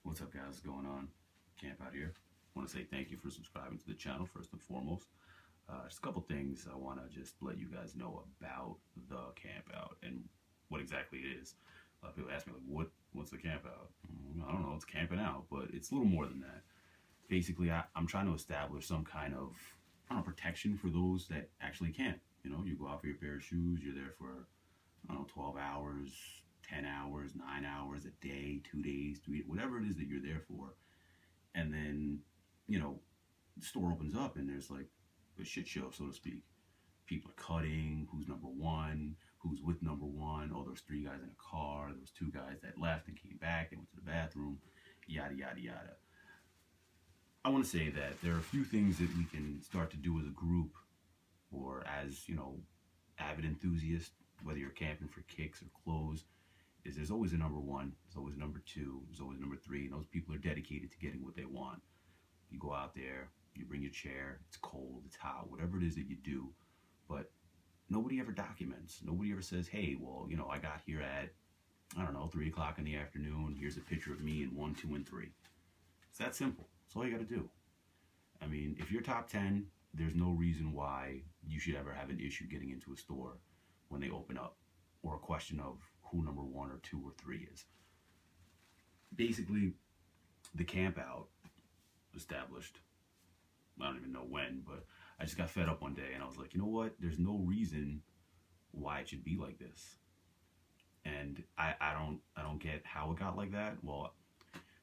What's up, guys? What's going on? Camp out here. I want to say thank you for subscribing to the channel first and foremost. Just a couple things I want to just let you guys know about the camp out and what exactly it is. A lot of people ask me like, what's the camp out? I don't know. It's camping out, but it's a little more than that. Basically, I'm trying to establish some kind of protection for those that actually camp. You know, you go out for your pair of shoes. You're there for 12 hours, 10 hours, 9 hours a day, 2 days, 3, whatever it is that you're there for. And then, the store opens up and there's like a shit show, so to speak. People are cutting, who's number one, who's with number one. Oh, there's 3 guys in a car. There was 2 guys that left and came back and went to the bathroom, yada, yada, yada. I want to say that there are a few things that we can start to do as a group or as, avid enthusiasts, whether you're camping for kicks or clothes, is there's always a number one, there's always a number 2, there's always a number 3, and those people are dedicated to getting what they want. You go out there, you bring your chair, it's cold, it's hot, whatever it is that you do, but nobody ever documents. Nobody ever says, hey, well, I got here at, 3 o'clock in the afternoon, here's a picture of me in 1, 2, and 3. It's that simple. That's all you got to do. I mean, if you're top 10, there's no reason why you should ever have an issue getting into a store when they open up, or a question of who number 1 or 2 or 3 is. Basically, the camp out established, I don't even know when, but I just got fed up one day and I was like, you know what? There's no reason why it should be like this. And I don't get how it got like that. Well,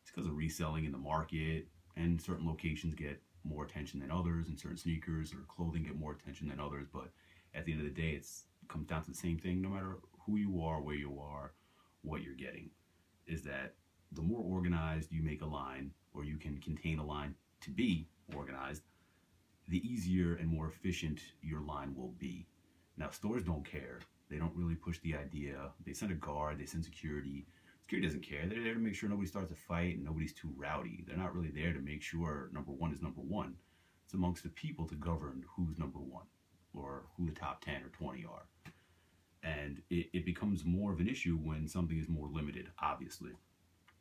it's because of reselling in the market, and certain locations get more attention than others, and certain sneakers or clothing get more attention than others. But at the end of the day, it comes down to the same thing. No matter who you are, where you are, what you're getting, is that the more organized you make a line, or you can contain a line to be organized, the easier and more efficient your line will be. Now, stores don't care. They don't really push the idea. They send a guard, they send security. Security doesn't care. They're there to make sure nobody starts a fight and nobody's too rowdy. They're not really there to make sure number 1 is number 1. It's amongst the people to govern who's number 1 or who the top 10 or 20 are. And it becomes more of an issue when something is more limited, obviously.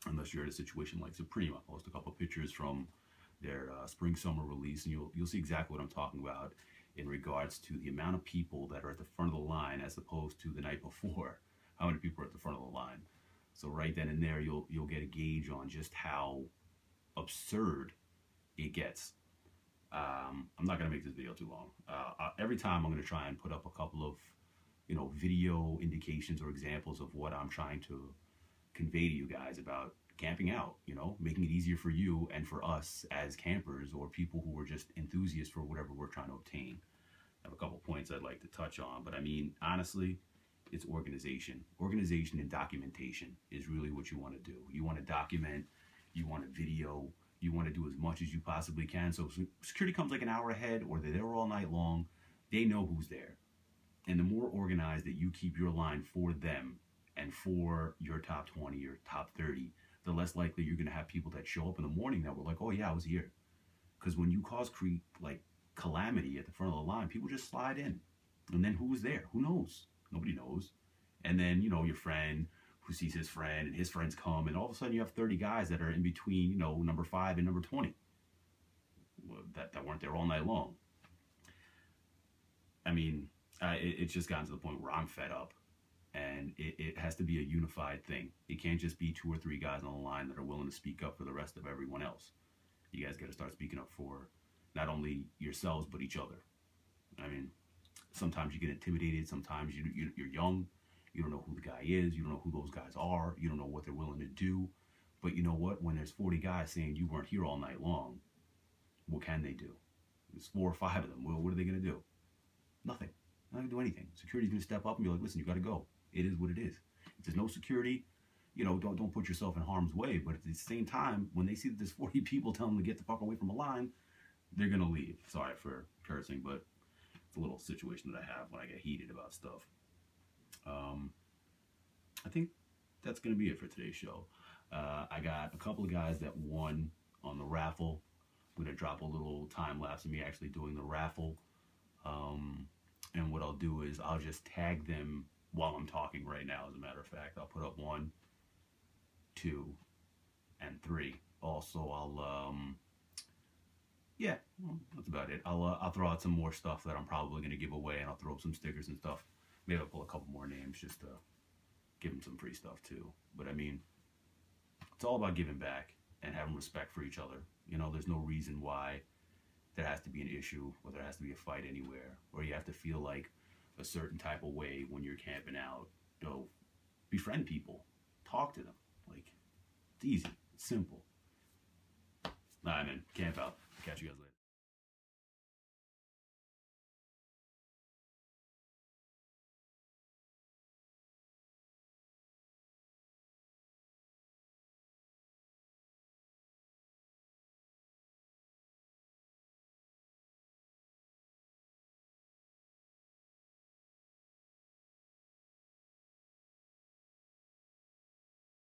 Unless you're in a situation like Supreme. I'll post a couple pictures from their spring-summer release, and you'll see exactly what I'm talking about in regards to the amount of people that are at the front of the line as opposed to the night before. How many people are at the front of the line? So right then and there, you'll get a gauge on just how absurd it gets. I'm not going to make this video too long. Every time I'm going to try and put up a couple of video indications or examples of what I'm trying to convey to you guys about camping out, making it easier for you and for us as campers or people who are just enthusiasts for whatever we're trying to obtain. I have a couple points I'd like to touch on, but I mean, honestly, it's organization. Organization and documentation is really what you want to do. You want to document, you want to video, you want to do as much as you possibly can. So if security comes like an hour ahead, or they're there all night long, they know who's there. And the more organized that you keep your line for them and for your top 20 or top 30, the less likely you're going to have people that show up in the morning that were like, oh yeah, I was here. Because when you cause calamity at the front of the line, people just slide in. And then who was there? Who knows? Nobody knows. And then, your friend who sees his friend and his friends come, and all of a sudden you have 30 guys that are in between, number 5 and number 20 that weren't there all night long. I mean, it's just gotten to the point where I'm fed up. And it has to be a unified thing. It can't just be 2 or 3 guys on the line that are willing to speak up for the rest of everyone else. You guys got to start speaking up for not only yourselves, but each other. I mean, sometimes you get intimidated. Sometimes you're young. You don't know who the guy is. You don't know who those guys are. You don't know what they're willing to do. But you know what? When there's 40 guys saying you weren't here all night long, what can they do? There's 4 or 5 of them. Well, what are they going to do? Nothing. They're not going to do anything. Security's going to step up and be like, listen, you got to go. It is what it is. If there's no security, don't put yourself in harm's way. But at the same time, when they see that there's 40 people telling them to get the fuck away from a line, they're going to leave. Sorry for cursing, but it's a little situation that I have when I get heated about stuff. I think that's going to be it for today's show. I got a couple of guys that won on the raffle. I'm going to drop a little time lapse of me actually doing the raffle. And what I'll do is I'll just tag them while I'm talking right now. As a matter of fact, I'll put up 1, 2, And 3, also I'll yeah, well, that's about it. I'll throw out some more stuff that I'm probably gonna give away, and I'll throw up some stickers and stuff. Maybe I'll pull a couple more names just to give them some free stuff too. But I mean, it's all about giving back and having respect for each other. You know, there's no reason why there has to be an issue, or there has to be a fight anywhere, or you have to feel like a certain type of way when you're camping out. Go befriend people, talk to them. Like, it's easy, it's simple. Nah, man, camp out. Catch you guys later.